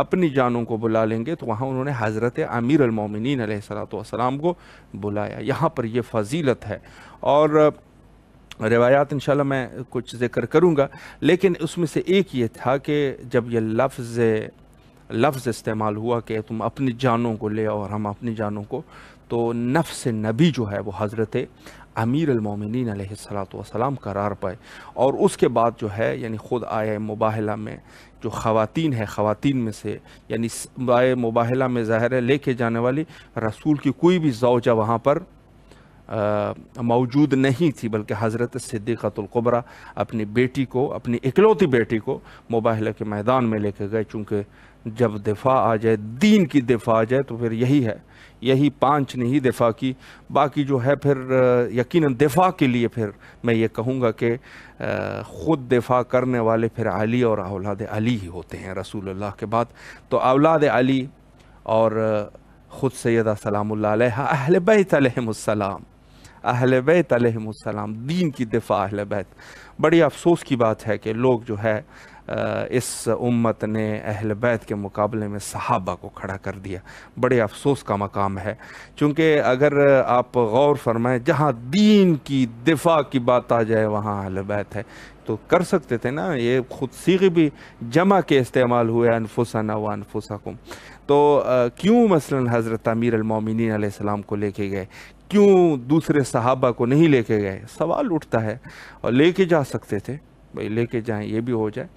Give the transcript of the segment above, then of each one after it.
اپنی جانوں کو بلا لیں گے، تو وہاں انہوں نے حضرت امیر المومنین علیہ الصلوۃ والسلام کو بلایا۔ یہاں پر یہ فضیلت ہے، اور روایات انشاءاللہ میں کچھ ذکر کروں گا، لیکن اس میں سے ایک یہ تھا کہ جب یہ لفظ استعمال ہوا کہ تم اپنی جانوں کو لے اور ہم اپنی جانوں کو، تو نفس نبی جو ہے وہ حضرت امیر المومنین علیہ الصلوۃ والسلام قرار پائے، اور اس کے بعد جو ہے یعنی خود آیہ مباہلہ میں جو خواتین ہے، خواتین میں سے یعنی آیہ مباہلہ میں ظاہر ہے لے کے جانے والی رسول کی کوئی بھی زوجہ وہاں پر موجود نہیں تھی، بلکہ حضرت صدیقۃ الکبریٰ اپنی بیٹی کو، اپنی اکلوتی بیٹی کو مباہلہ کے میدان میں لے کے گئے، چونکہ جب دفاع آ جائے، دین کی دفاع آ جائے، تو پھر یہی ہے، یہی 5 نے ہی دفاع کی، باقی جو ہے پھر یقیناً دفاع کے لیے پھر میں یہ کہوں گا کہ خود دفاع کرنے والے پھر علی اور اولاد علی ہی ہوتے ہیں رسول اللہ کے بعد۔ تو اولاد علی اور خود سیدہ سلام اللہ علیہ، اہل بیت علیہم السلام، اہل بیت علیہم السلام، دین کی دفاع اہل بیت۔ بڑی افسوس کی بات ہے کہ لوگ جو ہے اس امت نے اہل بیت کے مقابلے میں صحابہ کو کھڑا کر دیا، بڑے افسوس کا مقام ہے، چونکہ اگر آپ غور فرمائیں جہاں دین کی دفاع کی بات آ جائے وہاں اہل بیت ہے، تو کر سکتے تھے نا، یہ خود صیغے بھی جمع کے استعمال ہوئے، انفسنا و انفسکم، تو کیوں مثلا حضرت امیر المومنین علیہ السلام کو لے کے گئے، کیوں دوسرے صحابہ کو نہیں لے کے گئے؟ سوال اٹھتا ہے، اور لے کے جا سکتے تھے، بھئی لے کے جائیں یہ بھی ہو جائے،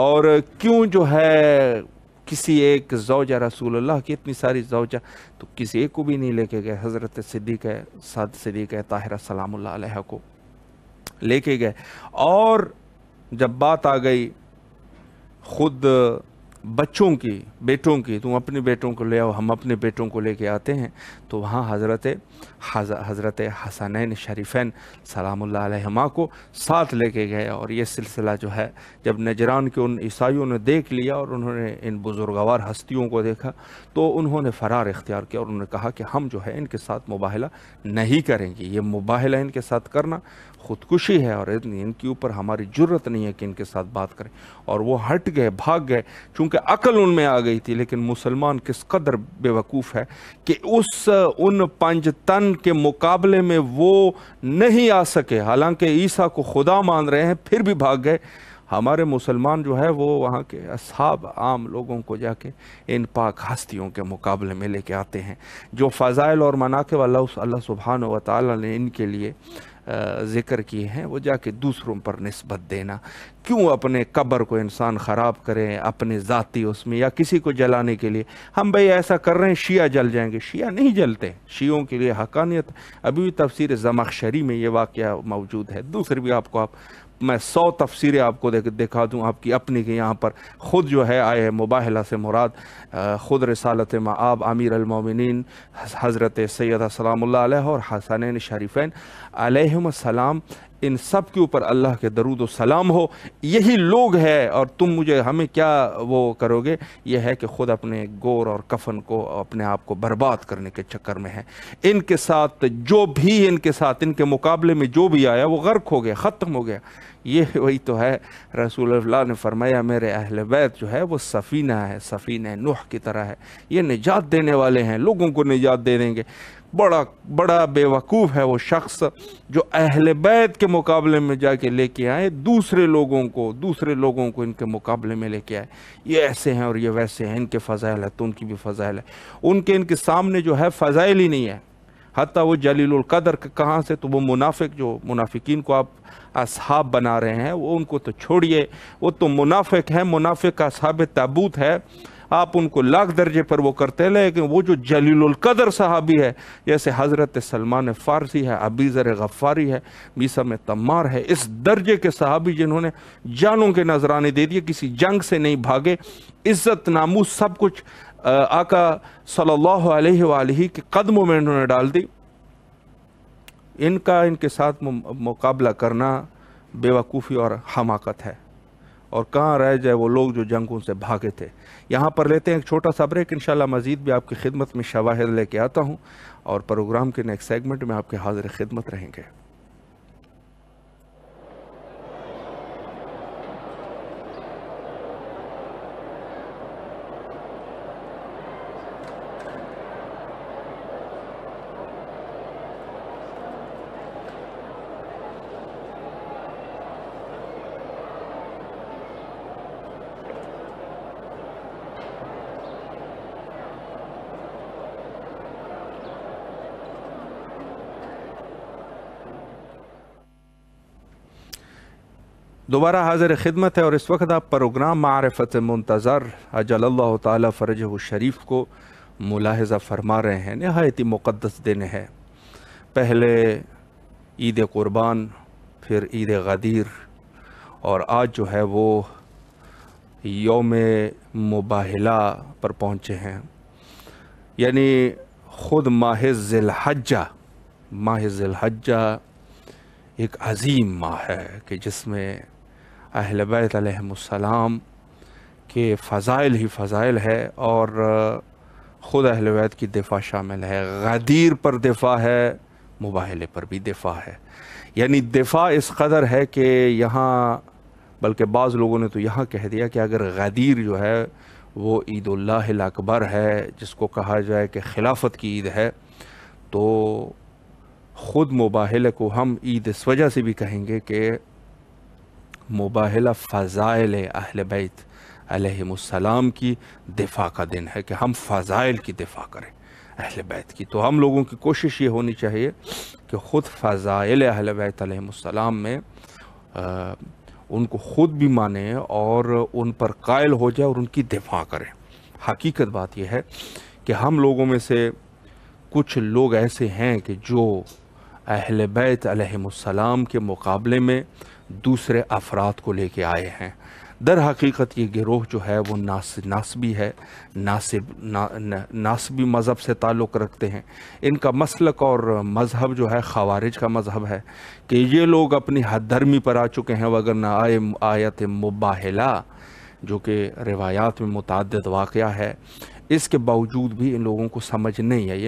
اور کیوں جو ہے کسی ایک زوجہ رسول اللہ کی اتنی ساری زوجہ، تو کسی ایک کو بھی نہیں لے کے گئے، حضرت صدیقہ طاہرہ سلام اللہ علیہ کو لے کے گئے۔ اور جب بات آ گئی خود بچوں کی، بیٹوں کی، تم اپنے بیٹوں کو لے آؤ، ہم اپنے بیٹوں کو لے کے آتے ہیں، تو وہاں حضرت حسنین شریفین سلام اللہ علیہما کو ساتھ لے کے گئے، اور یہ سلسلہ جو ہے جب نجران کے ان عیسائیوں نے دیکھ لیا اور انہوں نے ان بزرگوار ہستیوں کو دیکھا، تو انہوں نے فرار اختیار کیا، اور انہوں نے کہا کہ ہم جو ہے ان کے ساتھ مباہلہ نہیں کریں گے، یہ مباہلہ ان کے ساتھ کرنا خودکشی ہے، اور ان کے اوپر ہماری جرت نہیں ہے کہ ان کے ساتھ بات کریں، اور وہ ہٹ گئے، بھاگ گئے، چونکہ عقل ان میں آ گئی تھی۔ لیکن مسلمان کس قدر بے وقوف ہے کہ ان 5 تن کے مقابلے میں وہ نہیں آ سکے، حالانکہ عیسیٰ کو خدا مان رہے ہیں، پھر بھی بھاگ گئے۔ ہمارے مسلمان جو ہے وہ وہاں کے اصحاب، عام لوگوں کو جا کے ان پاک ہستیوں کے مقابلے میں لے کے آتے ہیں، جو فضائل اور مناقب اللہ سبحانہ و تعالیٰ نے ان کے لیے ذکر کیے ہیں، وہ جا کے دوسروں پر نسبت دینا۔ کیوں اپنے قبر کو انسان خراب کریں اپنے ذاتی اس میں، یا کسی کو جلانے کے لیے؟ ہم بھئی ایسا کر رہے ہیں شیعہ جل جائیں گے، شیعہ نہیں جلتے، شیعوں کے لیے حقانیت، ابھی بھی تفسیر زمخشری میں یہ واقعہ موجود ہے، دوسری بھی میں 100 تفسیریں آپ کو دکھا دوں، آپ کی اپنی کے یہاں پر خود جو ہے آئے مباہلہ سے مراد خود رسالت مآب امیر المومنین حضرت سیدہ سلام اللہ علیہ اور حسنین شریفین علیہم السلام، ان سب کے اوپر اللہ کے درود و سلام ہو، یہی لوگ ہیں، اور تم ہمیں کیا وہ کرو گے؟ یہ ہے کہ خود اپنے گور اور کفن کو، اپنے آپ کو برباد کرنے کے چکر میں ہیں۔ ان کے ساتھ جو بھی ان کے مقابلے میں جو بھی آیا وہ غرق ہو گیا، ختم ہو گیا۔ یہ وہی تو ہے، رسول اللہ نے فرمایا میرے اہل بیت جو ہے وہ سفینہ ہے، سفینہ نوح کی طرح ہے، یہ نجات دینے والے ہیں، لوگوں کو نجات دے دیں گے۔ بڑا بے وقوف ہے وہ شخص جو اہل بیت کے مقابلے میں جا کے لے کے آئے دوسرے لوگوں کو ان کے مقابلے میں لے کے آئے، یہ ایسے ہیں اور یہ ویسے ہیں، ان کے فضائل ہے تو ان کی بھی فضائل ہے، ان کے سامنے جو ہے فضائل ہی نہیں ہے۔ حتیٰ وہ جلیل القدر کہاں سے، تو وہ منافقین کو آپ اصحاب بنا رہے ہیں، وہ ان کو تو چھوڑیے، وہ تو منافق ہیں، منافق کا اصحاب تابوت ہے، آپ ان کو لاکھ درجے پر وہ کرتے ہیں، لیکن وہ جو جلیل القدر صحابی ہے، جیسے حضرت سلمان فارسی ہے، ابی ذر غفاری ہے، میثم تمار ہے، اس درجے کے صحابی جنہوں نے جانوں کے نذرانے دے دیے، کسی جنگ سے نہیں بھاگے، عزت ناموس سب کچھ آقا صلی اللہ علیہ وآلہ کے قدموں میں انہوں نے ڈال دی، ان کے ساتھ مقابلہ کرنا بے وقوفی اور حماقت ہے۔ اور کہاں رہ جائے وہ لوگ جو جنگوں سے بھاگے تھے۔ یہاں پر لیتے ہیں ایک چھوٹا سا بریک، انشاءاللہ مزید بھی آپ کی خدمت میں شواہد لے کے آتا ہوں، اور پروگرام کے نیکسٹ سیگمنٹ میں آپ کے حاضر خدمت رہیں گے۔ دوبارہ حاضر خدمت ہے اور اس وقت آپ پروگرام معرفت منتظر اجل اللہ تعالی فرجہ الشریف کو ملاحظہ فرما رہے ہیں۔ نہایت مقدس دن ہے، پہلے عید قربان، پھر عید غدیر، اور آج جو ہے وہ یوم مباہلہ پر پہنچے ہیں۔ یعنی خود ماہ ذی الحجہ ایک عظیم ماہ ہے کہ جس میں اہل بیت علیہم السلام کے فضائل ہی فضائل ہے، اور خود اہل بیت کی دفاع شامل ہے۔ غدیر پر دفاع ہے، مباہلے پر بھی دفاع ہے۔ یعنی دفاع اس قدر ہے کہ یہاں، بلکہ بعض لوگوں نے تو یہاں کہہ دیا کہ اگر غدیر جو ہے وہ عید اللہ الاکبر ہے، جس کو کہا جائے کہ خلافت کی عید ہے، تو خود مباہلے کو ہم عید اس وجہ سے بھی کہیں گے کہ مباہلہ فضائل اہل بیت علیہم السلام کی دفاع کا دن ہے، کہ ہم فضائل کی دفاع کریں اہل بیت کی۔ تو ہم لوگوں کی کوشش یہ ہونی چاہیے کہ خود فضائل اہل بیت علیہم السلام میں ان کو خود بھی مانیں اور ان پر قائل ہو جائے اور ان کی دفاع کریں۔ حقیقت بات یہ ہے کہ ہم لوگوں میں سے کچھ لوگ ایسے ہیں کہ جو اہل بیت علیہم السلام کے مقابلے میں دوسرے افراد کو لے کے آئے ہیں۔ در حقیقت یہ گروہ جو ہے وہ ناسبی ہے، ناسبی مذہب سے تعلق رکھتے ہیں۔ ان کا مسلک اور مذہب جو ہے خوارج کا مذہب ہے، کہ یہ لوگ اپنی حد درمی پر آ چکے ہیں، وگرنہ آیت مباہلہ جو کہ روایات میں متعدد واقعہ ہے، اس کے باوجود بھی ان لوگوں کو سمجھ نہیں ہے۔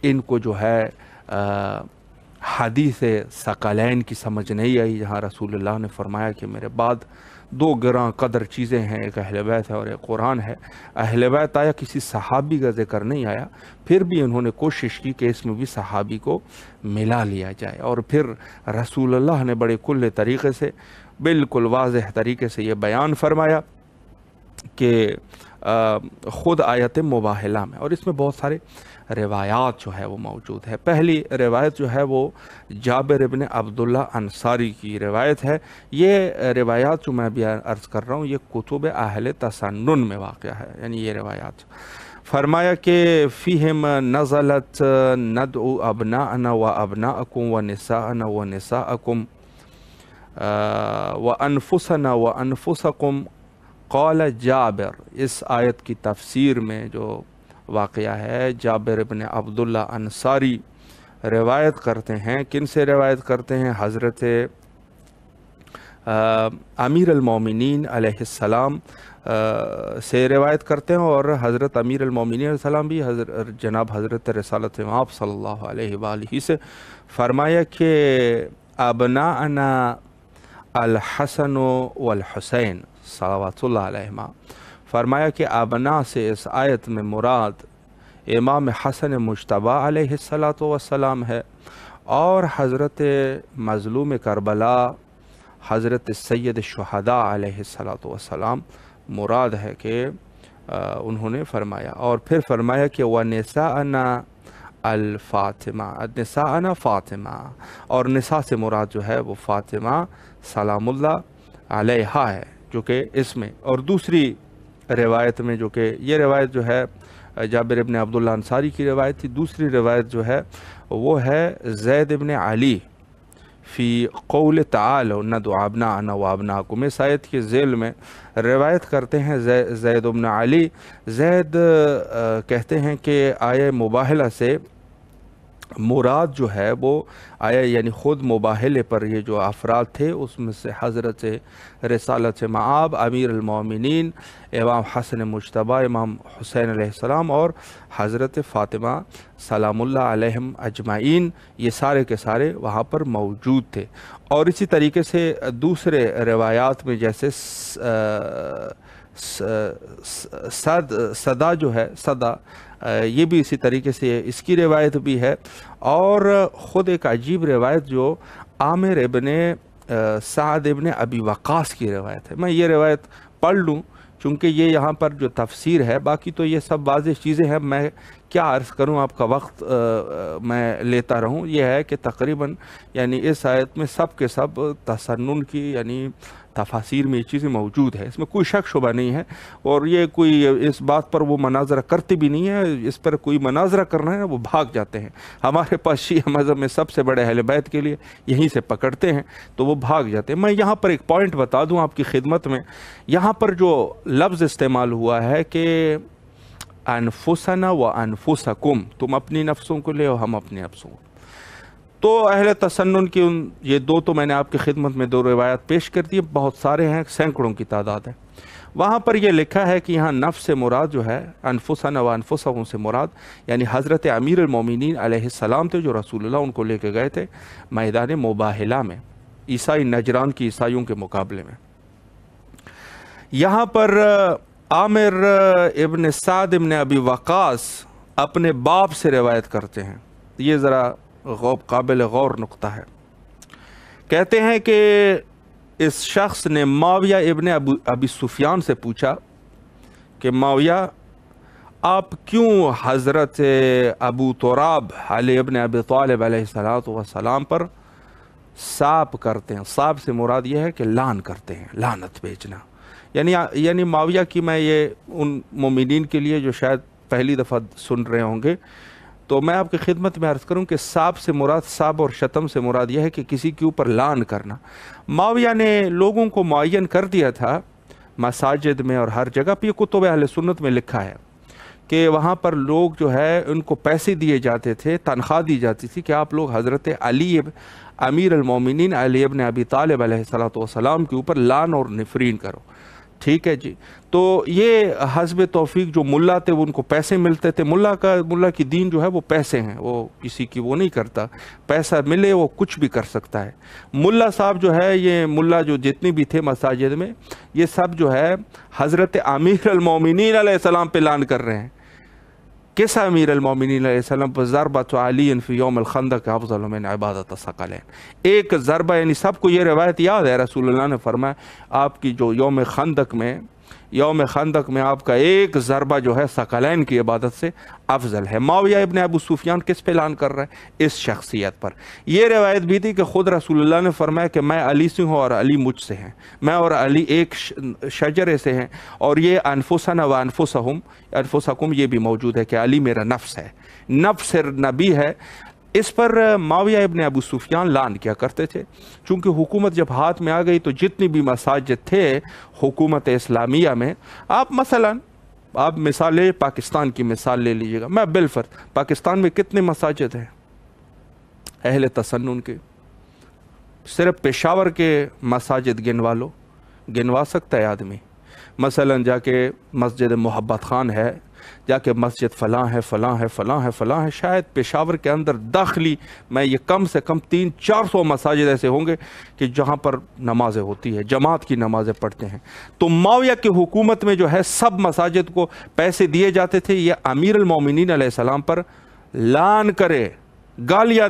ان کو جو ہے حدیث ثقلین کی سمجھ نہیں آئی، جہاں رسول اللہ نے فرمایا کہ میرے بعد دو گراں قدر چیزیں ہیں، ایک اہل بیت ہے اور ایک قرآن ہے۔ اہل بیت آیا، کسی صحابی کا ذکر نہیں آیا، پھر بھی انہوں نے کوشش کی کہ اس میں بھی صحابی کو ملا لیا جائے، اور پھر رسول اللہ نے بڑے کل طریقے سے، بالکل واضح طریقے سے یہ بیان فرمایا کہ خود آیت مباہلہ میں، اور اس میں بہت سارے روایات جو ہے وہ موجود ہے۔ پہلی روایت جو ہے وہ جابر ابن عبداللہ انصاری کی روایت ہے۔ یہ روایات جو میں ابھی عرض کر رہا ہوں یہ کتب اہل تسنن میں واقع ہے، یعنی یہ روایات۔ فرمایا کہ فیہم نزلت ندعو ابناءنا و ابناءکم و نساءنا و نساءکم و انفسنا و انفسکم قال جابر۔ اس آیت کی تفسیر میں جو واقعہ ہے، جابر ابن عبداللہ انصاری روایت کرتے ہیں۔ کن سے روایت کرتے ہیں؟ حضرت امیر المومنین علیہ السلام سے روایت کرتے ہیں، اور حضرت امیر المومنین علیہ السلام بھی جناب حضرت رسالت مآب صلی اللہ علیہ وآلہ سے فرمایا کہ ابناءنا الحسن والحسین صلوات اللہ علیہما۔ فرمایا کہ ابنا سے اس آیت میں مراد امام حسن مجتبی علیہ السلام ہے، اور حضرت مظلوم کربلا حضرت سید الشہداء علیہ السلام مراد ہے کہ انہوں نے فرمایا۔ اور پھر فرمایا کہ وَنِسَاءَنَا الفاطمہ، نساءنا فاطمہ، اور نساء سے مراد جو ہے وہ فاطمہ سلام اللہ علیہا ہے، جو کہ اس میں۔ اور دوسری روایت میں، جو کہ یہ روایت جو ہے جابر ابن عبداللہ انصاری کی روایت تھی، دوسری روایت جو ہے وہ ہے زید ابن علی فی قول تعالی ندعو ابناءنا و ابناءکم۔ اس آیت کے ذیل میں روایت کرتے ہیں زید ابن علی، زید کہتے ہیں کہ آیہ مباہلہ سے مراد جو ہے وہ آیا، یعنی خود مباہلے پر یہ جو افراد تھے اس میں سے حضرت رسالت مآب، امیر المومنین، امام حسن مجتبی، امام حسین علیہ السلام، اور حضرت فاطمہ سلام اللہ علیہم اجمعین، یہ سارے کے سارے وہاں پر موجود تھے۔ اور اسی طریقے سے دوسرے روایات میں جیسے صدا جو ہے، صدا یہ بھی اسی طریقے سے اس کی روایت بھی ہے۔ اور خود ایک عجیب روایت جو عامر ابن سعد ابن ابی وقاص کی روایت ہے، میں یہ روایت پڑھ لوں چونکہ یہ یہاں پر جو تفسیر ہے، باقی تو یہ سب واضح چیزیں ہیں، میں کیا عرض کروں، آپ کا وقت میں لیتا رہوں. یہ ہے کہ تقریباً یعنی اس آیت میں سب کے سب تسنن کی یعنی تفاسیر میں یہ چیزیں موجود ہے، اس میں کوئی شک شبہ نہیں ہے. اور یہ کوئی اس بات پر وہ مناظرہ کرتے بھی نہیں ہے، اس پر کوئی مناظرہ کرنا ہے وہ بھاگ جاتے ہیں. ہمارے پاس شیعہ مذہب میں سب سے بڑے اہل بیت کے لیے یہیں سے پکڑتے ہیں تو وہ بھاگ جاتے ہیں. میں یہاں پر ایک پوائنٹ بتا دوں آپ کی خدمت میں. یہاں پر جو لفظ استعمال ہوا ہے کہ انفسنا و انفسکم، تم اپنی نفسوں کو لے اور ہم اپنے نفسوں کو، تو اہل تسنن کی یہ دو تو میں نے آپ کی خدمت میں دو روایات پیش کر دی، بہت سارے ہیں، سینکڑوں کی تعداد ہے. وہاں پر یہ لکھا ہے کہ یہاں نفس سے مراد جو ہے انفسنا و انفسکم سے مراد یعنی حضرت امیر المومنین علیہ السلام تھے، جو رسول اللہ ان کو لے کے گئے تھے میدان مباہلہ میں، عیسائی نجران کی عیسائیوں کے مقابلے میں. یہاں پر عامر ابن سعد ابن ابی وقاص اپنے باپ سے روایت کرتے ہیں. یہ ذرا قابل غور نقطہ ہے. کہتے ہیں کہ اس شخص نے معاویہ ابن ابی سفیان سے پوچھا کہ معاویہ آپ کیوں حضرت ابو تراب علی ابن ابی طالب علیہ السلام پر ساب کرتے ہیں. ساب سے مراد یہ ہے کہ لعن کرتے ہیں، لعنت بھیجنا. یعنی معاویہ کی میں یہ ان مومنین کے لیے جو شاید پہلی دفعہ سن رہے ہوں گے تو میں آپ کی خدمت میں عرض کروں کہ ساب سے مراد، ساب اور شتم سے مراد یہ ہے کہ کسی کے اوپر لعن کرنا. معاویہ نے لوگوں کو معین کر دیا تھا مساجد میں اور ہر جگہ پہ، یہ کتب اہل سنت میں لکھا ہے کہ وہاں پر لوگ جو ہے ان کو پیسے دیے جاتے تھے، تنخواہ دی جاتی تھی کہ آپ لوگ حضرت علی امیر المومنین علی ابن ابی طالب علیہ السلام کے اوپر لعن اور نفرین کرو. ٹھیک ہے جی. تو یہ حسب توفیق جو ملا تھے وہ ان کو پیسے ملتے تھے. ملا کی دین جو ہے وہ پیسے ہیں، وہ کسی کی وہ نہیں کرتا، پیسہ ملے وہ کچھ بھی کر سکتا ہے. ملا صاحب جو ہے، یہ ملا جو جتنے بھی تھے مساجد میں، یہ سب جو ہے حضرت امیر المومنین علیہ السلام پہ لعن کر رہے ہیں. کس امیر المومنین علیہ السلام پر؟ ضربۃ علی فی یوم الخندق افضل من عبادت الثقلین. ایک ضربہ، یعنی سب کو یہ روایت یاد ہے، رسول اللہ نے فرمایا آپ کی جو یوم خندق میں آپ کا ایک ضربہ جو ہے ثقلین کی عبادت سے افضل ہے. معاویہ ابن ابو سفیان کس پہ لعن کر رہا ہے؟ اس شخصیت پر. یہ روایت بھی تھی کہ خود رسول اللہ نے فرمایا کہ میں علی سے ہوں اور علی مجھ سے ہیں، میں اور علی ایک شجرے سے ہیں. اور یہ انفسنا و انفسکم یہ بھی موجود ہے کہ علی میرا نفس ہے، نفس نبی ہے. اس پر معاویہ ابن ابو سفیان لعن کیا کرتے تھے. چونکہ حکومت جب ہاتھ میں آ گئی تو جتنی بھی مساجد تھے حکومت اسلامیہ میں، آپ مثال لے، پاکستان کی مثال لے لیجئے گا. میں بالفرض پاکستان میں کتنے مساجد ہیں اہل تسنن کے؟ صرف پشاور کے مساجد گنوا سکتا ہے آدمی. مثلا جا کے مسجد محبت خان ہے، جا کے مسجد فلاں ہے. شاید پشاور کے اندر داخلی میں یہ کم سے کم 300-400 مساجد ایسے ہوں گے کہ جہاں پر نمازیں ہوتی ہے، جماعت کی نمازیں پڑھتے ہیں. تو معاویہ کی حکومت میں جو ہے سب مساجد کو پیسے دیے جاتے تھے یہ امیر المومنین علیہ السلام پر لعن کرے، گالیاں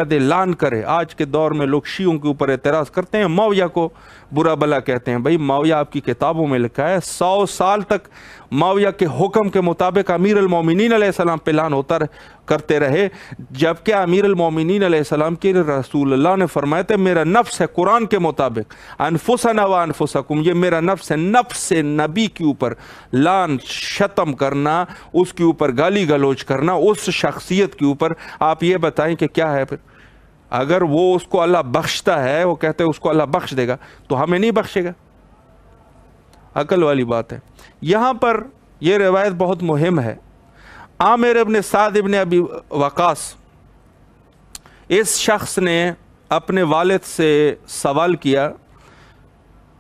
دے، لعن کرے. آج کے دور میں لوگ شیعوں کے اوپر اعتراض کرتے ہیں، معاویہ کو برا بلا کہتے ہیں. بھائی معاویہ آپ کی کتابوں میں لکھا ہے 100 سال تک معاویہ کے حکم کے مطابق امیر المومنین علیہ السلام پہ لعن کرتے رہے، جبکہ امیر المومنین علیہ السلام کے رسول اللہ نے فرمایا تھا میرا نفس ہے قرآن کے مطابق انفسنا و انفسکم، یہ میرا نفس ہے. نفس نبی کے اوپر لعن، شتم کرنا، اس کے اوپر گالی گلوچ کرنا، اس شخصیت کے اوپر، آپ یہ بتائیں کہ کیا ہے پھر؟ اگر وہ اس کو اللہ بخشتا ہے، وہ کہتے ہیں اس کو اللہ بخش دے گا، تو ہمیں نہیں بخشے گا؟ عقل والی بات ہے. یہاں پر یہ روایت بہت مہم ہے. عامر ابن سعد ابن ابی وقاص، اس شخص نے اپنے والد سے سوال کیا،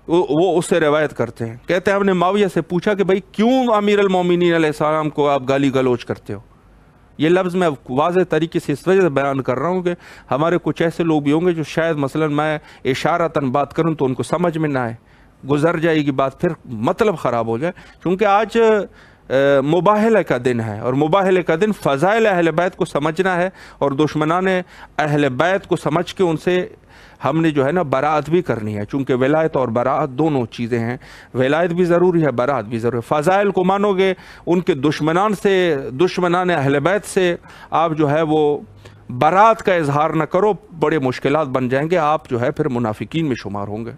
وہ اسے روایت کرتے ہیں، کہتے ہیں ہم نے معاویہ سے پوچھا کہ بھائی کیوں امیر المومنین علیہ السلام کو آپ گالی گلوچ کرتے ہو؟ یہ لفظ میں واضح طریقے سے اس وجہ سے بیان کر رہا ہوں کہ ہمارے کچھ ایسے لوگ بھی ہوں گے جو شاید مثلا میں اشارتاً بات کروں تو ان کو سمجھ میں نہ آئے، گزر جائے گی بات، پھر مطلب خراب ہو جائے. کیونکہ آج مباہلے کا دن ہے، اور مباہلے کا دن فضائل اہل بیت کو سمجھنا ہے، اور دشمنان اہل بیت کو سمجھ کے ان سے ہم نے جو ہے نا براعت بھی کرنی ہے، چونکہ ولایت اور براعت دونوں چیزیں ہیں، ولایت بھی ضروری ہے، براعت بھی ضروری ہے۔ فضائل کو مانو گے، ان کے دشمنان سے، دشمنان اہل بیت سے آپ جو ہے وہ براعت کا اظہار نہ کرو، بڑے مشکلات بن جائیں گے، آپ جو ہے پھر منافقین میں شمار ہوں گے۔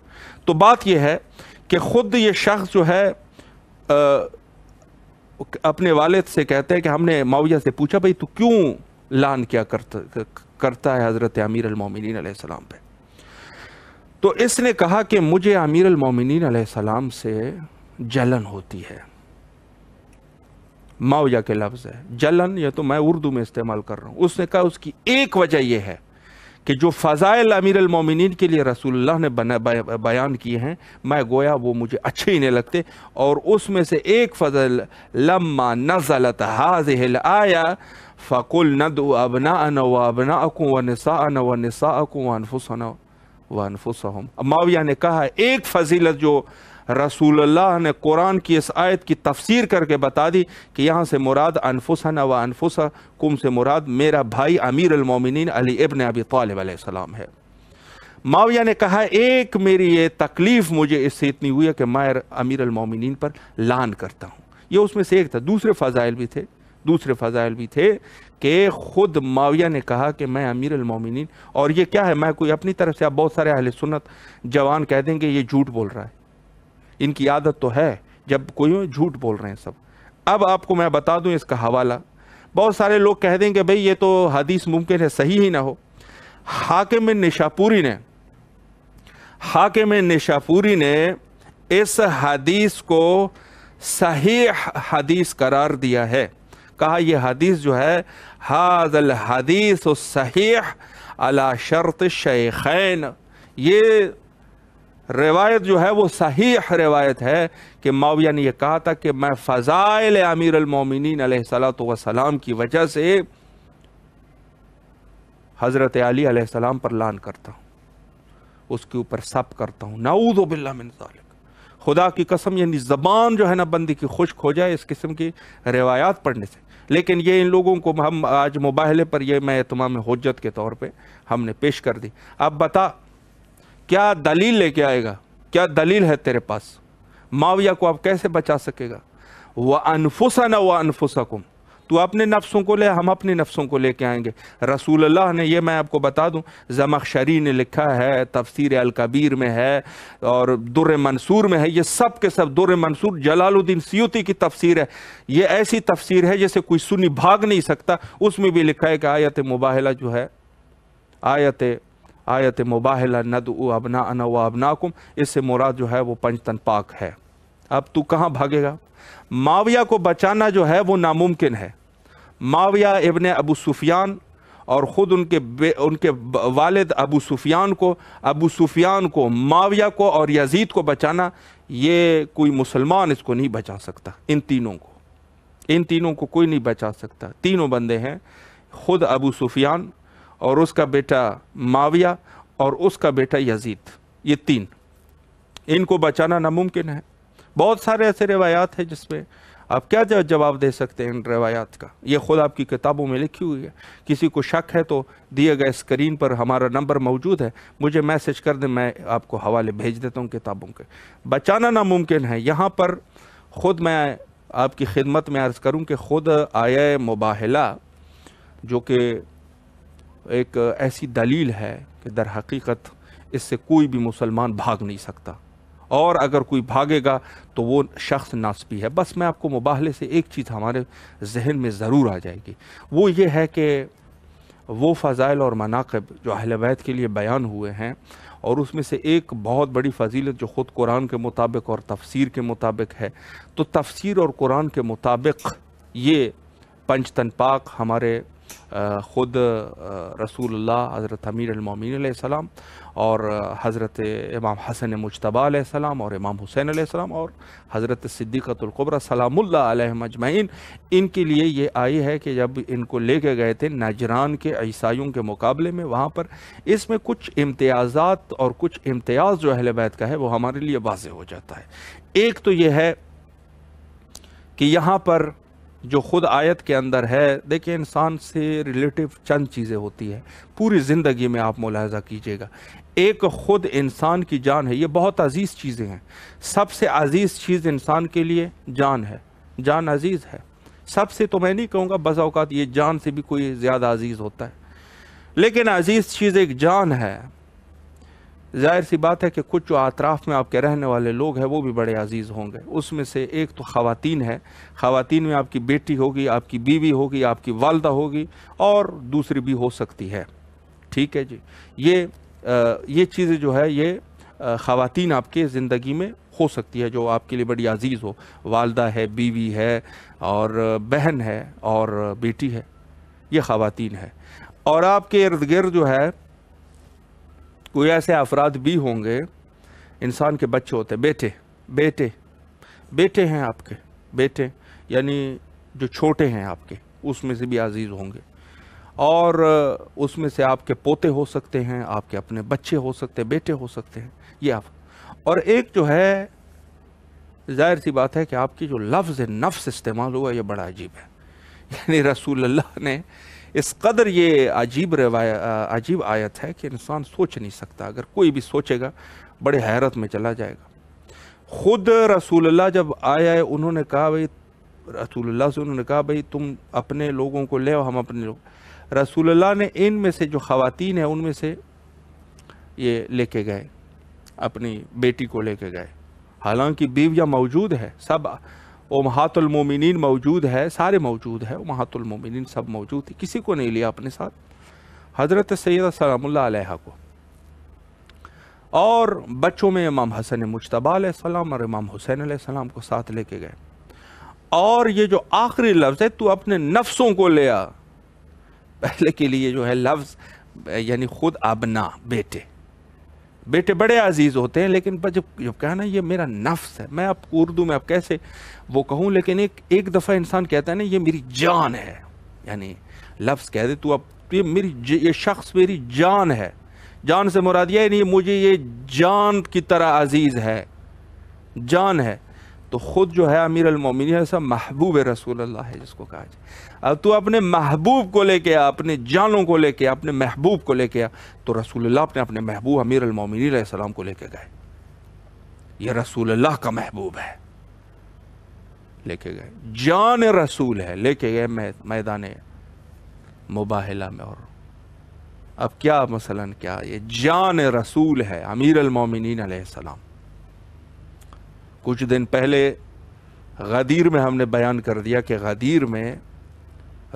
تو بات یہ ہے کہ خود یہ شخص جو ہے اپنے والد سے کہتے ہیں کہ ہم نے معاویہ سے پوچھا بھئی تو کیوں لعن کیا کرتا ہے حضرت امیر المومنین علیہ السلام پہ؟ تو اس نے کہا کہ مجھے امیر المومنین علیہ السلام سے جلن ہوتی ہے۔ معاویہ کے لفظ ہے جلن، یہ تو میں اردو میں استعمال کر رہا ہوں۔ اس نے کہا اس کی ایک وجہ یہ ہے کہ جو فضائل امیر المومنین کے لیے رسول اللہ نے بیان کیے ہیں، میں گویا وہ مجھے اچھے ہی نہیں لگتے، اور اس میں سے ایک فضل لما نزلت هذه الآية فقل ندعو ابناءنا وابناءكم ونساءنا ونساءكم وانفسنا وانفسهم۔ معاویہ نے کہا ایک فضیلت جو رسول اللہ نے قرآن کی اس آیت کی تفسیر کر کے بتا دی کہ یہاں سے مراد انفسنا و انفسکم سے مراد میرا بھائی امیر المومنین علی ابن ابی طالب علیہ السلام ہے۔ معاویہ نے کہا ایک میری یہ تکلیف مجھے اس سے اتنی ہوئی ہے کہ میں امیر المومنین پر لعن کرتا ہوں، یہ اس میں سے ایک تھا۔ دوسرے فضائل بھی تھے کہ خود معاویہ نے کہا کہ میں امیر المومنین، اور یہ کیا ہے، میں کوئی اپنی طرف سے، اب بہت سارے اہل سنت جوان کہہ دیں گے یہ جھوٹ بول رہا ہے، ان کی عادت تو ہے جب کوئی جھوٹ بول رہے ہیں سب۔ اب آپ کو میں بتا دوں اس کا حوالہ، بہت سارے لوگ کہہ دیں گے بھئی یہ تو حدیث ممکن ہے صحیح ہی نہ ہو۔ حاکم نشاپوری نے اس حدیث کو صحیح حدیث قرار دیا ہے، کہا یہ حدیث جو ہے ھذا الحدیث الصحیح علی شرط الشیخین، یہ روایت جو ہے وہ صحیح روایت ہے کہ معاویہ نے یہ کہا تھا کہ میں فضائل امیر المومنین علیہ السلام کی وجہ سے حضرت علی علیہ السلام پر لعن کرتا ہوں، اس کے اوپر سب کرتا ہوں، نعوذ باللہ من ذالک۔ خدا کی قسم، یعنی زبان جو ہے نا بندی کی خشک ہو جائے اس قسم کی روایات پڑھنے سے، لیکن یہ ان لوگوں کو ہم آج مباہلے پر یہ میں تمام حجت کے طور پہ ہم نے پیش کر دی۔ اب بتا کیا دلیل لے کے آئے گا، کیا دلیل ہے تیرے پاس؟ معاویہ کو اب کیسے بچا سکے گا؟ وَأَنفُسَنَا وَأَنفُسَكُمْ، تو اپنے نفسوں کو لے، ہم اپنے نفسوں کو لے کے آئیں گے۔ رسول اللہ نے، یہ میں آپ کو بتا دوں، زمخشری نے لکھا ہے، تفسیر الکبیر میں ہے اور در منصور میں ہے، یہ سب کے سب، در منصور جلال الدین سیوطی کی تفسیر ہے، یہ ایسی تفسیر ہے جیسے کوئی سنی بھاگ نہیں سکتا۔ اس میں بھی لکھا ہے کہ آیت مباہلہ جو ہے، آیت مباہلہ ندعو ابناءنا و ابناکم، اس سے مراد جو ہے وہ پنجتن پاک ہے۔ اب تو کہاں بھاگے گا؟ معاویہ کو بچانا جو ہے وہ ناممکن ہے۔ معاویہ ابن ابو سفیان اور خود ان کے والد ابو سفیان کو معاویہ کو اور یزید کو بچانا، یہ کوئی مسلمان اس کو نہیں بچا سکتا۔ ان تینوں کو کوئی نہیں بچا سکتا۔ تینوں بندے ہیں، خود ابو سفیان اور اس کا بیٹا معاویہ اور اس کا بیٹا یزید، یہ تین، ان کو بچانا ناممکن ہے۔ بہت سارے ایسے روایات ہیں جس پہ آپ کیا جواب دے سکتے ہیں ان روایات کا، یہ خود آپ کی کتابوں میں لکھی ہوئی ہے۔ کسی کو شک ہے تو دیے گئے اسکرین پر ہمارا نمبر موجود ہے، مجھے میسج کر دیں، میں آپ کو حوالے بھیج دیتا ہوں کتابوں کے۔ بچانا ناممکن ہے۔ یہاں پر خود میں آپ کی خدمت میں عرض کروں کہ خود آیہ مباہلہ جو کہ ایک ایسی دلیل ہے کہ در حقیقت اس سے کوئی بھی مسلمان بھاگ نہیں سکتا، اور اگر کوئی بھاگے گا تو وہ شخص ناسبی ہے۔ بس میں آپ کو مباہلے سے ایک چیز ہمارے ذہن میں ضرور آ جائے گی، وہ یہ ہے کہ وہ فضائل اور مناقب جو اہل بیت کے لیے بیان ہوئے ہیں، اور اس میں سے ایک بہت بڑی فضیلت جو خود قرآن کے مطابق اور تفسیر کے مطابق ہے، تو تفسیر اور قرآن کے مطابق یہ پنجتن پاک ہمارے خود رسول اللہ حضرت امیر المومنین علیہ السلام اور حضرت امام حسن مجتبی علیہ السلام اور امام حسین علیہ السلام اور حضرت صدیقۃ الکبریٰ سلام اللہ علیہم اجمعین، ان کے لیے یہ آئی ہے کہ جب ان کو لے کے گئے تھے نجران کے عیسائیوں کے مقابلے میں، وہاں پر اس میں کچھ امتیازات اور کچھ امتیاز جو اہل بیت کا ہے وہ ہمارے لیے واضح ہو جاتا ہے۔ ایک تو یہ ہے کہ یہاں پر جو خود آیت کے اندر ہے، دیکھیں انسان سے ریلیٹیو چند چیزیں ہوتی ہیں پوری زندگی میں، آپ ملاحظہ کیجئے گا۔ ایک خود انسان کی جان ہے، یہ بہت عزیز چیزیں ہیں، سب سے عزیز چیز انسان کے لیے جان ہے، جان عزیز ہے، سب سے تو میں نہیں کہوں گا، بعض اوقات یہ جان سے بھی کوئی زیادہ عزیز ہوتا ہے، لیکن عزیز چیز ایک جان ہے۔ ظاہر سی بات ہے کہ کچھ جو اطراف میں آپ کے رہنے والے لوگ ہیں وہ بھی بڑے عزیز ہوں گے، اس میں سے ایک تو خواتین ہے، خواتین میں آپ کی بیٹی ہوگی، آپ کی بیوی ہوگی، آپ کی والدہ ہوگی، اور دوسری بھی ہو سکتی ہے، ٹھیک ہے جی۔ یہ چیزیں جو ہے یہ خواتین آپ کے زندگی میں ہو سکتی ہے جو آپ کے لیے بڑی عزیز ہو، والدہ ہے، بیوی ہے، اور بہن ہے، اور بیٹی ہے، یہ خواتین ہے۔ اور آپ کے ارد گرد جو ہے کوئی ایسے افراد بھی ہوں گے، انسان کے بچے ہوتے، بیٹے ہیں آپ کے، بیٹے یعنی جو چھوٹے ہیں آپ کے، اس میں سے بھی عزیز ہوں گے، اور اس میں سے آپ کے پوتے ہو سکتے ہیں، آپ کے اپنے بچے ہو سکتے ہیں، بیٹے ہو سکتے ہیں، یہ آپ۔ اور ایک جو ہے ظاہر سی بات ہے کہ آپ کی جو لفظ نفس استعمال ہوا یہ بڑا عجیب ہے، یعنی رسول اللہ نے اس قدر یہ عجیب آیت ہے کہ انسان سوچ نہیں سکتا، اگر کوئی بھی سوچے گا بڑے حیرت میں چلا جائے گا۔ خود رسول اللہ جب آیا ہے، انہوں نے کہا بھئی، رسول اللہ سے انہوں نے کہا بھئی تم اپنے لوگوں کو لے آؤ، ہم اپنے لوگ، رسول اللہ نے ان میں سے جو خواتین ہیں ان میں سے یہ لے کے گئے، اپنی بیٹی کو لے کے گئے، حالانکہ بیویاں موجود ہے، سب امہات المومنین موجود ہے، سارے موجود ہے، امہات المومنین سب موجود تھی، کسی کو نہیں لیا اپنے ساتھ، حضرت سیدہ سلام اللہ علیہ کو، اور بچوں میں امام حسن مجتبیٰ علیہ السلام اور امام حسین علیہ السلام کو ساتھ لے کے گئے۔ اور یہ جو آخری لفظ ہے، تو اپنے نفسوں کو لے آ، پہلے کے لیے جو ہے لفظ یعنی خود ابنا، بیٹے بڑے عزیز ہوتے ہیں، لیکن جب کہنا یہ میرا نفس ہے، میں اب اردو میں اب کیسے وہ کہوں، لیکن ایک دفعہ انسان کہتا ہے نا یہ میری جان ہے، یعنی لفظ کہہ دے تو اب یہ شخص میری جان ہے، جان سے مراد یہ نہیں مجھے یہ جان کی طرح عزیز ہے، جان ہے، تو خود جو ہے امیر المومنین ایسا محبوب رسول اللہ ہے جس کو کہا جائے، اب تو اپنے محبوب کو لے کے، اپنے جانوں کو لے کے، اپنے محبوب کو لے کے، تو رسول اللہ اپنے محبوب امیر المومنین علیہ السلام کو لے کے گئے، یہ رسول اللہ کا محبوب ہے، لے کے گئے، جان رسول ہے، لے کے گئے میدان مباہلہ میں، اور اب کیا مثلا کیا یہ جان رسول ہے امیر المومنین علیہ السلام۔ کچھ دن پہلے غدیر میں ہم نے بیان کر دیا کہ غدیر میں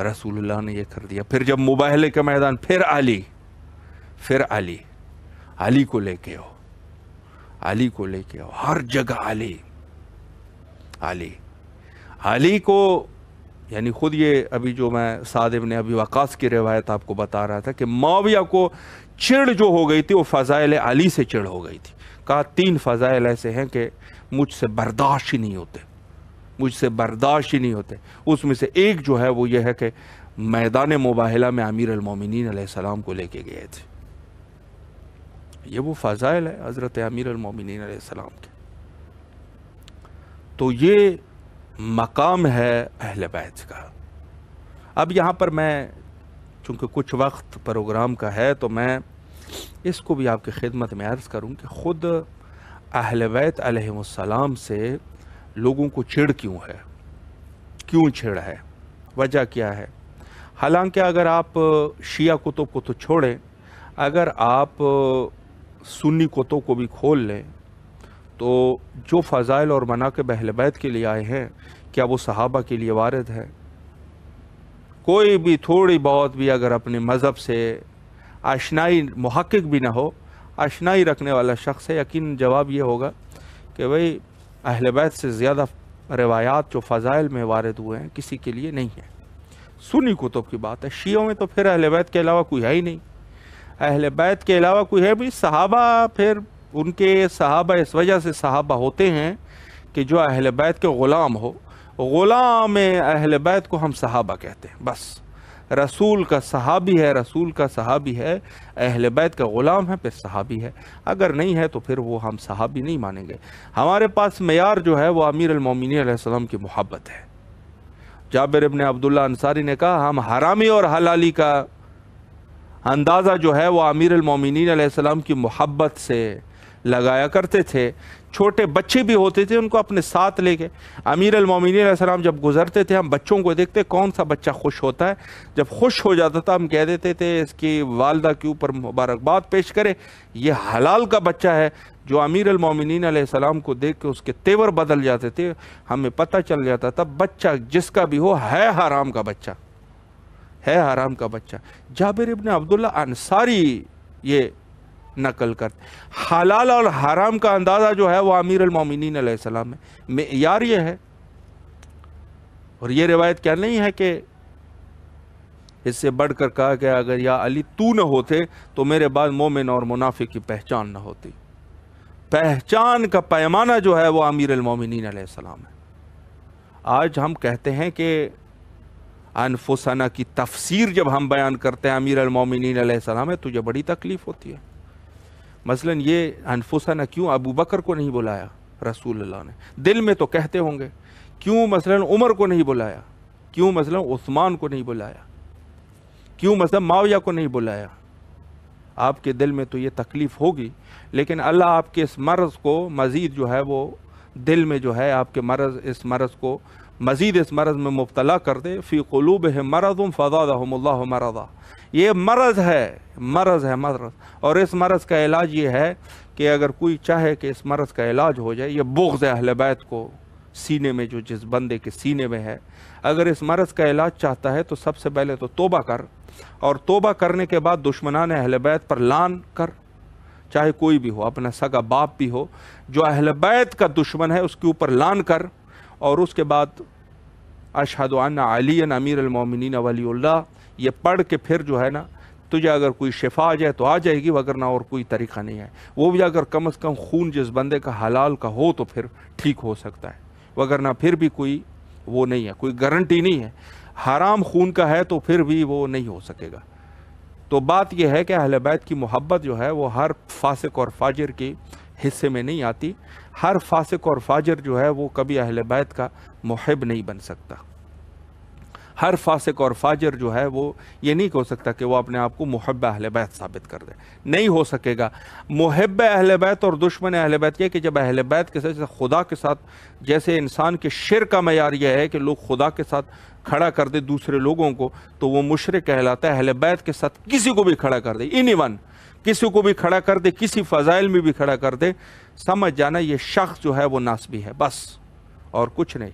رسول اللہ نے یہ کر دیا، پھر جب مباہلے کا میدان، پھر علی کو لے کے ہو، علی کو لے کے ہو، ہر جگہ علی کو، یعنی خود یہ ابھی جو میں سعد ابن ابی وقاص کی روایت آپ کو بتا رہا تھا کہ معاویہ کو چڑ جو ہو گئی تھی وہ فضائل علی سے چڑ ہو گئی تھی، کہا 3 فضائل ایسے ہیں کہ مجھ سے برداشت ہی نہیں ہوتے، اس میں سے ایک جو ہے وہ یہ ہے کہ میدان مباہلہ میں امیر المومنین علیہ السلام کو لے کے گئے تھے، یہ وہ فضائل ہے حضرت امیر المومنین علیہ السلام کے۔ تو یہ مقام ہے اہل بیت کا۔ اب یہاں پر میں چونکہ کچھ وقت پروگرام کا ہے تو میں اس کو بھی آپ کی خدمت میں عرض کروں کہ خود اہل بیت علیہ السلام سے لوگوں کو چڑ کیوں چھڑ ہے، وجہ کیا ہے؟ حالانکہ اگر آپ شیعہ کتب کو تو چھوڑیں، اگر آپ سنی کتب کو بھی کھول لیں تو جو فضائل اور مناقب اہل بیت کے لیے آئے ہیں، کیا وہ صحابہ کے لیے وارد ہے؟ کوئی بھی تھوڑی بہت بھی اگر اپنے مذہب سے آشنائی، محقق بھی نہ ہو، آشنائی رکھنے والا شخص ہے، یقین جواب یہ ہوگا کہ بھئی اہل بیت سے زیادہ روایات جو فضائل میں وارد ہوئے ہیں کسی کے لیے نہیں ہے۔ سنی کتب کی بات ہے، شیعوں میں تو پھر اہل بیت کے علاوہ کوئی ہے ہی نہیں، اہل بیت کے علاوہ کوئی ہے بھی، صحابہ پھر ان کے صحابہ اس وجہ سے صحابہ ہوتے ہیں کہ جو اہل بیت کے غلام ہو، غلام اہل بیت کو ہم صحابہ کہتے ہیں، بس رسول کا صحابی ہے، اہل بیت کا غلام ہے، پھر صحابی ہے، اگر نہیں ہے تو پھر وہ ہم صحابی نہیں مانیں گے۔ ہمارے پاس معیار جو ہے وہ امیر المومنین علیہ السلام کی محبت ہے، جابر ابن عبداللہ انصاری نے کہا ہم حرامی اور حلالی کا اندازہ جو ہے وہ امیر المومنین علیہ السلام کی محبت سے لگایا کرتے تھے۔ چھوٹے بچے بھی ہوتے تھے ان کو اپنے ساتھ لے کے امیر المومنین علیہ السلام جب گزرتے تھے ہم بچوں کو دیکھتے کون سا بچہ خوش ہوتا ہے، جب خوش ہو جاتا تھا ہم کہہ دیتے تھے اس کی والدہ کے اوپر مبارکباد پیش کرے، یہ حلال کا بچہ ہے۔ جو امیر المومنین علیہ السلام کو دیکھ کے اس کے تیور بدل جاتے تھے، ہمیں پتہ چل جاتا تھا بچہ جس کا بھی ہو ہے حرام کا بچہ ہے، حرام کا بچہ۔ جابر ابن عبداللہ انصاری یہ نقل کرتے، حلال اور حرام کا اندازہ جو ہے وہ امیر المومنین علیہ السلام میں معیار یہ ہے۔ اور یہ روایت کیا نہیں ہے کہ اس سے بڑھ کر کہا کہ اگر یا علی تو نہ ہوتے تو میرے بعد مومن اور منافق کی پہچان نہ ہوتی۔ پہچان کا پیمانہ جو ہے وہ امیر المومنین علیہ السلام ہے۔ آج ہم کہتے ہیں کہ انفسنا کی تفسیر جب ہم بیان کرتے ہیں امیر المومنین علیہ السلام ہے، تجھے بڑی تکلیف ہوتی ہے۔ مثلا یہ انفسنا کیوں ابو بکر کو نہیں بلایا رسول اللہ نے؟ دل میں تو کہتے ہوں گے کیوں مثلا عمر کو نہیں بلایا، کیوں مثلا عثمان کو نہیں بلایا، کیوں مثلا معاویہ کو نہیں بلایا؟ آپ کے دل میں تو یہ تکلیف ہوگی، لیکن اللہ آپ کے اس مرض کو مزید جو ہے وہ دل میں جو ہے آپ کے اس مرض کو مزید اس مرض میں مبتلا کر دے۔ فی قلوبہم مرض فزادہم اللہ مرضا، یہ مرض ہے اور اس مرض کا علاج یہ ہے کہ اگر کوئی چاہے کہ اس مرض کا علاج ہو جائے، یہ بغض اہل بیت کو سینے میں جو جس بندے کے سینے میں ہے، اگر اس مرض کا علاج چاہتا ہے تو سب سے پہلے تو توبہ کر، اور توبہ کرنے کے بعد دشمنان اہل بیت پر لعن کر، چاہے کوئی بھی ہو، اپنا سگا باپ بھی ہو، جو اہل بیت کا دشمن ہے اس کے اوپر لعن کر، اور اس کے بعد اشہد ان علی امیر المومنین ولی اللہ یہ پڑھ کے پھر جو ہے نا تجھے اگر کوئی شفا آ جائے تو آ جائے گی، وگرنہ اور کوئی طریقہ نہیں ہے۔ وہ بھی اگر کم از کم خون جس بندے کا حلال کا ہو تو پھر ٹھیک ہو سکتا ہے، وگرنہ پھر بھی کوئی وہ نہیں ہے، کوئی گارنٹی نہیں ہے۔ حرام خون کا ہے تو پھر بھی وہ نہیں ہو سکے گا۔ تو بات یہ ہے کہ اہل بیت کی محبت جو ہے وہ ہر فاسق اور فاجر کے حصے میں نہیں آتی۔ ہر فاسق اور فاجر جو ہے وہ کبھی اہل بیت کا محب نہیں بن سکتا۔ ہر فاسق اور فاجر جو ہے وہ یہ نہیں کہہ سکتا کہ وہ اپنے آپ کو محب اہل بیت ثابت کر دے، نہیں ہو سکے گا۔ محب اہل بیت اور دشمن اہل بیت یہ کہ جب اہل بیت کے ساتھ خدا کے ساتھ، جیسے انسان کے شرک کا معیار یہ ہے کہ لوگ خدا کے ساتھ کھڑا کر دے دوسرے لوگوں کو تو وہ مشرک کہلاتا ہے۔ اہل بیت کے ساتھ کسی کو بھی کھڑا کر دے، کسی کو بھی کھڑا کر دے، کسی فضائل میں بھی کھڑا کر دے، سمجھ جانا یہ شخص جو ہے وہ ناسبی ہے، بس اور کچھ نہیں۔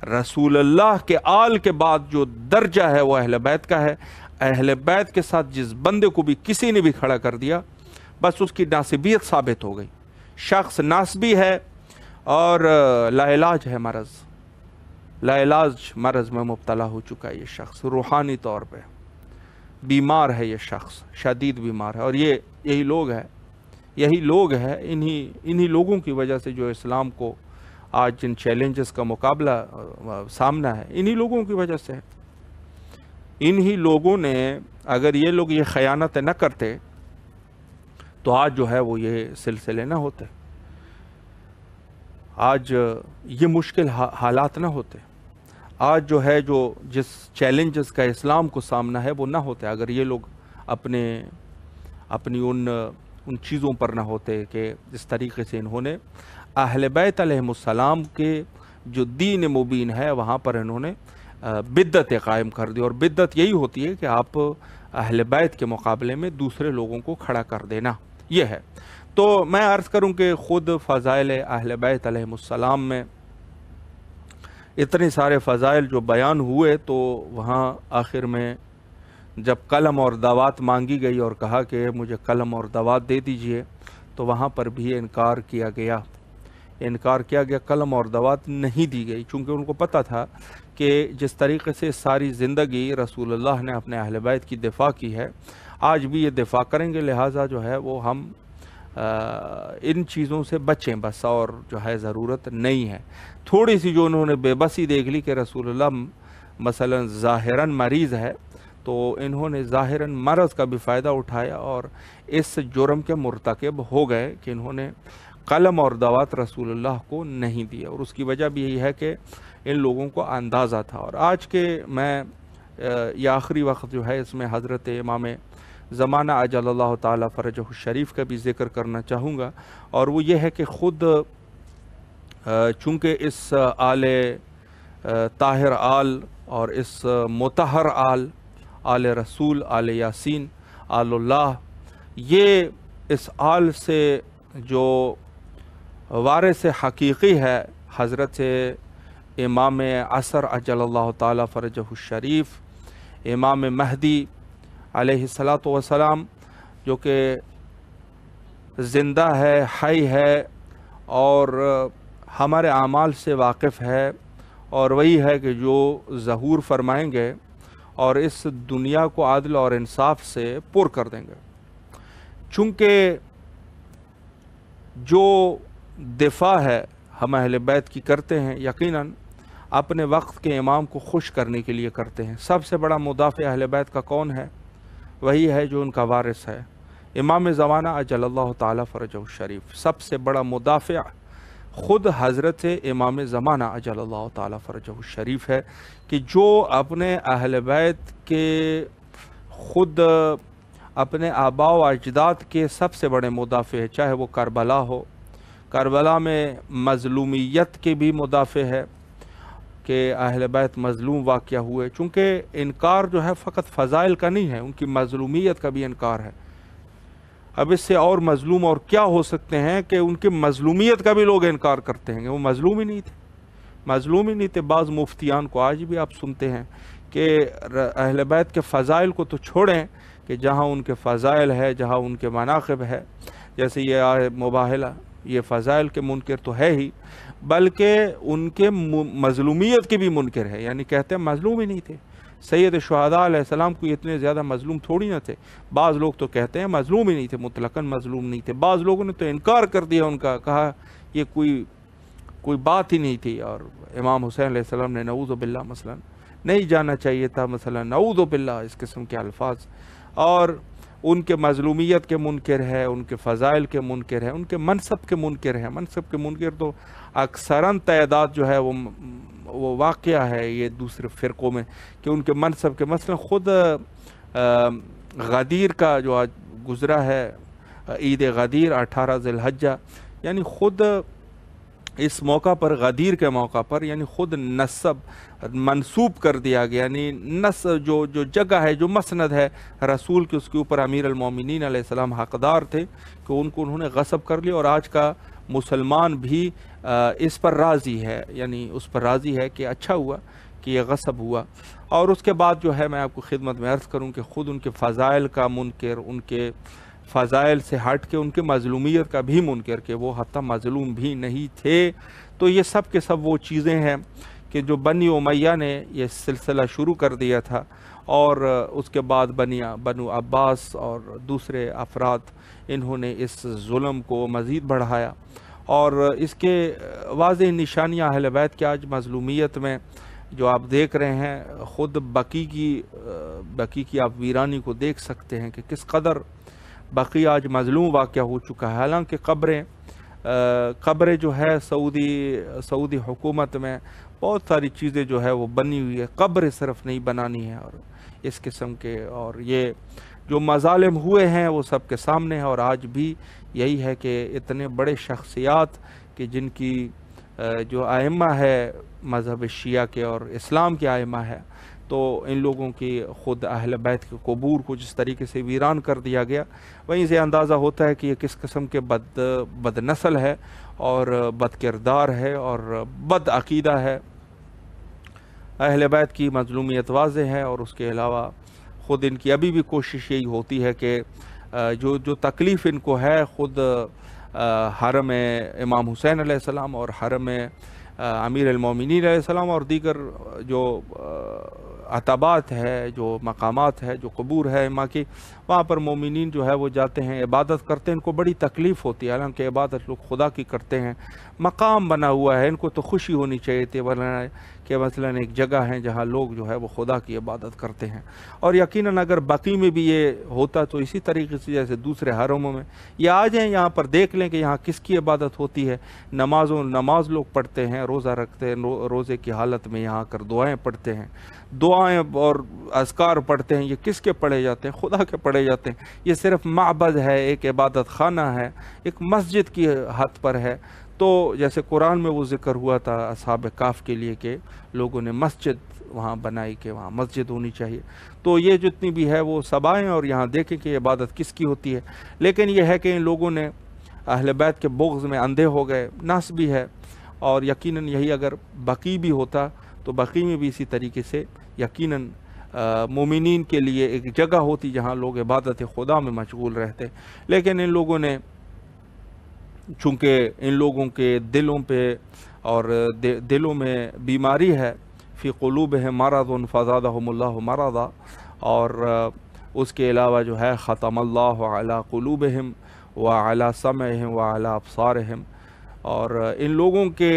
رسول اللہ کے آل کے بعد جو درجہ ہے وہ اہل بیت کا ہے۔ اہل بیت کے ساتھ جس بندے کو بھی کسی نے بھی کھڑا کر دیا بس اس کی ناسبیت ثابت ہو گئی، شخص ناسبی ہے اور لا علاج ہے، لا علاج مرض میں مبتلا ہو چکا ہے یہ شخص، روحانی طور پہ بیمار ہے یہ شخص، شدید بیمار ہے۔ اور یہی لوگ ہیں انہی لوگوں کی وجہ سے جو اسلام کو آج جن چیلنجز کا مقابلہ سامنا ہے، انہی لوگوں کی وجہ سے ہے۔ انہی لوگوں نے اگر یہ لوگ یہ خیانت نہ کرتے تو آج جو ہے وہ یہ سلسلے نہ ہوتے، آج یہ مشکل حالات نہ ہوتے، آج جو ہے جس چیلنجز کا اسلام کو سامنا ہے وہ نہ ہوتے اگر یہ لوگ اپنی ان چیزوں پر نہ ہوتے کہ اس طریقے سے انہوں نے اہل بیت علیہم السلام کے جو دین مبین ہے وہاں پر انہوں نے بدعت قائم کر دی۔ اور بدعت یہی ہوتی ہے کہ آپ اہل بیت کے مقابلے میں دوسرے لوگوں کو کھڑا کر دینا، یہ ہے۔ تو میں عرض کروں کہ خود فضائل اہل بیت علیہم السلام میں اتنے سارے فضائل جو بیان ہوئے تو وہاں آخر میں جب قلم اور دوات مانگی گئی اور کہا کہ مجھے قلم اور دوات دے دیجئے تو وہاں پر بھی انکار کیا گیا، قلم اور دوات نہیں دی گئی، چونکہ ان کو پتہ تھا کہ جس طریقے سے ساری زندگی رسول اللہ نے اپنے اہل بیت کی دفاع کی ہے، آج بھی یہ دفاع کریں گے، لہٰذا جو ہے وہ ہم ان چیزوں سے بچیں بس، اور جو ہے ضرورت نہیں ہے۔ تھوڑی سی جو انہوں نے بے بسی دیکھ لی کہ رسول اللہ مثلا ظاہراً مریض ہے تو انہوں نے ظاہراً مرض کا بھی فائدہ اٹھایا اور اس جرم کے مرتکب ہو گئے کہ انہوں نے قلم اور دوات رسول اللہ کو نہیں دیا۔ اور اس کی وجہ بھی یہی ہے کہ ان لوگوں کو اندازہ تھا۔ اور آج کے میں یہ آخری وقت جو ہے اس میں حضرت امام زمانہ عجل اللہ تعالیٰ فرجہ الشریف کا بھی ذکر کرنا چاہوں گا، اور وہ یہ ہے کہ خود چونکہ اس آل طاہر آل اور اس مطہر آل رسول، آل یاسین، آل اللہ، یہ اس آل سے جو وارث حقیقی ہے حضرت امام عصر عجل اللہ تعالیٰ فرجہ الشریف، امام مہدی علیہ السلام، جو کہ زندہ ہے، حی ہے اور ہمارے اعمال سے واقف ہے، اور وہی ہے کہ جو ظہور فرمائیں گے اور اس دنیا کو عدل اور انصاف سے پر کر دیں گے۔ چونکہ جو دفاع ہے ہم اہل بیت کی کرتے ہیں، یقیناً اپنے وقت کے امام کو خوش کرنے کے لیے کرتے ہیں۔ سب سے بڑا مدافع اہل بیت کا کون ہے؟ وہی ہے جو ان کا وارث ہے، امام زمانہ عجل اللہ تعالیٰ فرجہ الشریف۔ سب سے بڑا مدافع خود حضرت امام زمانہ عجل اللہ تعالیٰ فرجہ الشریف ہے، کہ جو اپنے اہل بیت کے، خود اپنے آباء و اجداد کے سب سے بڑے مدافع ہے، چاہے وہ کربلا ہو۔ کربلا میں مظلومیت کے بھی مدافع ہے کہ اہل بیت مظلوم واقعہ ہوئے، چونکہ انکار جو ہے فقط فضائل کا نہیں ہے، ان کی مظلومیت کا بھی انکار ہے۔ اب اس سے اور مظلوم اور کیا ہو سکتے ہیں کہ ان کی مظلومیت کا بھی لوگ انکار کرتے ہیں کہ وہ مظلوم ہی نہیں تھے، مظلوم ہی نہیں تھے۔ بعض مفتیان کو آج بھی آپ سنتے ہیں کہ اہل بیت کے فضائل کو تو چھوڑیں، کہ جہاں ان کے فضائل ہے، جہاں ان کے مناقب ہے، جیسے یہ مباہلہ، یہ فضائل کے منکر تو ہے ہی، بلکہ ان کے مظلومیت کے بھی منکر ہے، یعنی کہتے ہیں مظلوم ہی نہیں تھے۔ سید شہداء علیہ السلام کو اتنے زیادہ مظلوم تھوڑی نہ تھے۔ بعض لوگ تو کہتے ہیں مظلوم ہی نہیں تھے، مطلقاً مظلوم نہیں تھے۔ بعض لوگوں نے تو انکار کر دیا ان کا، کہا یہ کوئی بات ہی نہیں تھی، اور امام حسین علیہ السلام نے نعوذ باللہ مثلا نہیں جانا چاہیے تھا، مثلا نعوذ باللہ، اس قسم کے الفاظ۔ اور ان کے مظلومیت کے منکر ہے، ان کے فضائل کے منکر ہے، ان کے منصب کے منکر ہے۔ منصب کے منکر تو اکثراً تعداد جو ہے وہ واقعہ ہے یہ دوسرے فرقوں میں، کہ ان کے منصب کے، مثلا خود غدیر کا جو آج گزرا ہے، عید غدیر 18 ذی الحجہ، یعنی خود اس موقع پر، غدیر کے موقع پر، یعنی خود نسب منسوب کر دیا گیا، یعنی جو جگہ ہے، جو مسند ہے رسول کی، اس کے اوپر امیر المومنین علیہ السلام حقدار تھے، کہ ان کو انہوں نے غصب کر لیا، اور آج کا مسلمان بھی اس پر راضی ہے، یعنی اس پر راضی ہے کہ اچھا ہوا کہ یہ غصب ہوا۔ اور اس کے بعد جو ہے میں آپ کو خدمت میں عرض کروں کہ خود ان کے فضائل کا منکر، ان کے فضائل سے ہٹ کے ان کے مظلومیت کا بھی منکر، کہ وہ حتیٰ مظلوم بھی نہیں تھے۔ تو یہ سب کے سب وہ چیزیں ہیں کہ جو بنی امیہ نے یہ سلسلہ شروع کر دیا تھا، اور اس کے بعد بنو عباس اور دوسرے افراد، انہوں نے اس ظلم کو مزید بڑھایا۔ اور اس کے واضح نشانیاں اہل بیت کی آج مظلومیت میں جو آپ دیکھ رہے ہیں، خود بقی کی آپ ویرانی کو دیکھ سکتے ہیں کہ کس قدر بقی آج مظلوم واقعہ ہو چکا ہے۔ حالانکہ قبریں جو ہے سعودی حکومت میں بہت ساری چیزیں جو ہے وہ بنی ہوئی ہے، قبر صرف نہیں بنانی ہے، اور اس قسم کے، اور یہ جو مظالم ہوئے ہیں وہ سب کے سامنے ہے۔ اور آج بھی یہی ہے کہ اتنے بڑے شخصیات کہ جن کی جو ائمہ ہے مذہب شیعہ کے اور اسلام کے ائمہ ہے، تو ان لوگوں کی خود اہل بیت کے قبور کو جس طریقے سے ویران کر دیا گیا، وہیں سے اندازہ ہوتا ہے کہ یہ کس قسم کے بد نسل ہے، اور بد کردار ہے، اور بد عقیدہ ہے۔ اہل بیت کی مظلومیت واضح ہے، اور اس کے علاوہ خود ان کی ابھی بھی کوشش یہی ہوتی ہے کہ جو تکلیف ان کو ہے، خود حرم امام حسین علیہ السلام اور حرم امیر المومنین علیہ السلام اور دیگر جو عتبات ہے، جو مقامات ہے، جو قبور ہے ماں کی، وہاں پر مومنین جو ہے وہ جاتے ہیں، عبادت کرتے ہیں۔ ان کو بڑی تکلیف ہوتی ہے، حالانکہ عبادت لوگ خدا کی کرتے ہیں، مقام بنا ہوا ہے، ان کو تو خوشی ہونی چاہیے تھی ورنہ کہ مثلاً ایک جگہ ہے جہاں لوگ جو ہے وہ خدا کی عبادت کرتے ہیں۔ اور یقیناً اگر بقی میں بھی یہ ہوتا تو اسی طریقے سے جیسے دوسرے حرموں میں، یہ آ جائیں یہاں پر دیکھ لیں کہ یہاں کس کی عبادت ہوتی ہے۔ نماز لوگ پڑھتے ہیں، روزہ رکھتے ہیں، روزے کی حالت میں یہاں کر دعائیں پڑھتے ہیں، دعائیں اور اذکار پڑھتے ہیں۔ یہ کس کے پڑھے جاتے ہیں؟ خدا کے پڑھے جاتے ہیں۔ یہ صرف معبد ہے، ایک عبادت خانہ ہے، ایک مسجد کی حد پر ہے۔ تو جیسے قرآن میں وہ ذکر ہوا تھا اصحاب کہف کے لیے کہ لوگوں نے مسجد وہاں بنائی کہ وہاں مسجد ہونی چاہیے۔ تو یہ جتنی بھی ہے وہ سب آئیں اور یہاں دیکھیں کہ عبادت کس کی ہوتی ہے۔ لیکن یہ ہے کہ ان لوگوں نے اہل بیت کے بغض میں اندھے ہو گئے، ناس بھی ہے۔ اور یقیناً یہی اگر بقی بھی ہوتا تو بقی میں بھی اسی طریقے سے یقیناً مومنین کے لیے ایک جگہ ہوتی جہاں لوگ عبادت خدا میں مشغول رہتے۔ لیکن ان لوگوں نے چونکہ ان لوگوں کے دلوں پہ اور دلوں میں بیماری ہے، فی قلوبہم مرض فزادہم اللہ مرضا، اور اس کے علاوہ جو ہے ختم اللہ علی قلوبہم وعلی سمعہم وعلی ابصارہم، اور ان لوگوں کے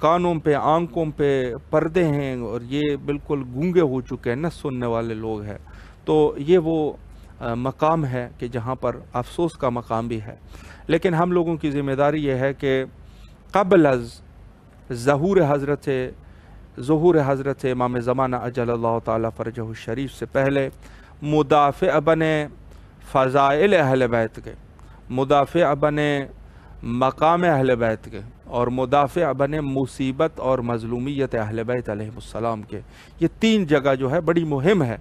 کانوں پہ، آنکھوں پہ پردے ہیں اور یہ بالکل گونگے ہو چکے ہیں، نہ سننے والے لوگ ہیں۔ تو یہ وہ مقام ہے کہ جہاں پر افسوس کا مقام بھی ہے۔ لیکن ہم لوگوں کی ذمہ داری یہ ہے کہ قبل از ظہور حضرت امام زمانہ اجل اللہ تعالیٰ فرجہ الشریف سے پہلے مدافع بنے فضائل اہل بیت کے، مدافع بنے مقام اہل بیت کے، اور مدافع بنے مصیبت اور مظلومیت اہل بیت علیہ السلام کے۔ یہ تین جگہ جو ہے بڑی مہم ہے۔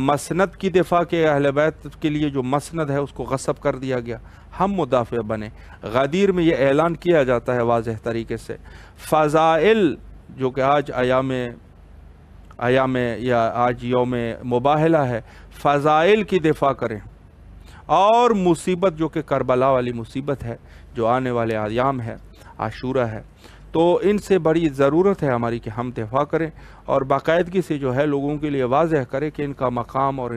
مسند کی دفاع کے، اہل بیت کے لیے جو مسند ہے اس کو غصب کر دیا گیا، ہم مدافع بنے۔ غدیر میں یہ اعلان کیا جاتا ہے واضح طریقے سے۔ فضائل جو کہ آج ایام یا آج یوم مباہلہ ہے، فضائل کی دفاع کریں، اور مصیبت جو کہ کربلا والی مصیبت ہے، جو آنے والے ایام ہے، عاشورہ ہے، تو ان سے بڑی ضرورت ہے ہماری کہ ہم دفاع کریں اور باقاعدگی سے جو ہے لوگوں کے لیے واضح کریں کہ ان کا مقام اور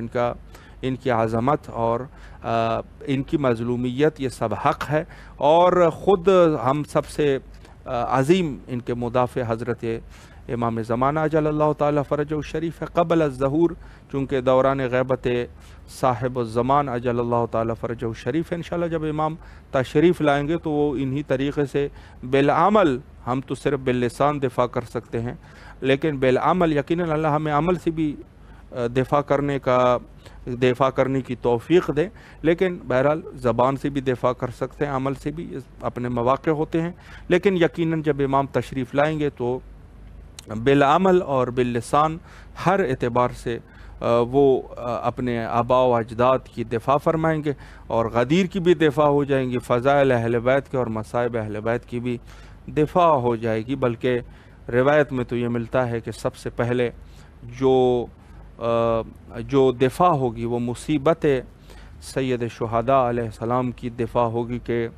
ان کی عظمت اور ان کی مظلومیت یہ سب حق ہے، اور خود ہم سب سے عظیم ان کے مدافع حضرت امام زمانہ اجل اللہ تعالیٰ فرجہ الشریف ہے قبل الظہور، چونکہ دوران غیبت صاحب الزمان اجل اللہ تعالیٰ فرجہ الشریف ہے۔ انشاءاللہ جب امام تشریف لائیں گے تو وہ انہی طریقے سے بالعمل، ہم تو صرف باللسان دفاع کر سکتے ہیں، لیکن بالعمل یقیناً اللہ ہمیں عمل سے بھی دفاع کرنے کی توفیق دے، لیکن بہرحال زبان سے بھی دفاع کر سکتے ہیں، عمل سے بھی اپنے مواقع ہوتے ہیں، لیکن یقیناً جب امام تشریف لائیں گے تو بالعمل اور باللسان ہر اعتبار سے وہ اپنے آباء و اجداد کی دفاع فرمائیں گے، اور غدیر کی بھی دفاع ہو جائیں گی، فضائل اہل بیت کے اور مصائب اہل بیت کی بھی دفاع ہو جائے گی۔ بلکہ روایت میں تو یہ ملتا ہے کہ سب سے پہلے جو دفاع ہوگی وہ مصیبت سید شہداء علیہ السلام کی دفاع ہوگی، کہ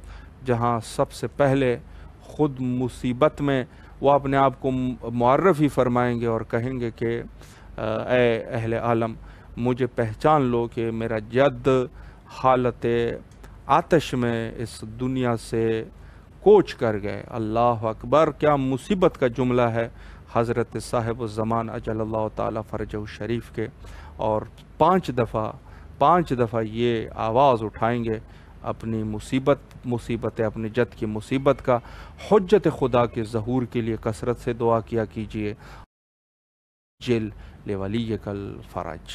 جہاں سب سے پہلے خود مصیبت میں وہ اپنے آپ کو معرف ہی فرمائیں گے اور کہیں گے کہ اے اہل عالم مجھے پہچان لو کہ میرا جد حالت آتش میں اس دنیا سے کوچ کر گئے۔ اللہ اکبر، کیا مصیبت کا جملہ ہے حضرت صاحب الزمان اجل اللہ تعالیٰ فرجہ الشریف کے، اور پانچ دفعہ یہ آواز اٹھائیں گے اپنی مصیبت اپنے جد کی مصیبت کا، حجت خدا کے ظہور کے لیے کثرت سے دعا کیا کیجئے، جل لولیک الفرج۔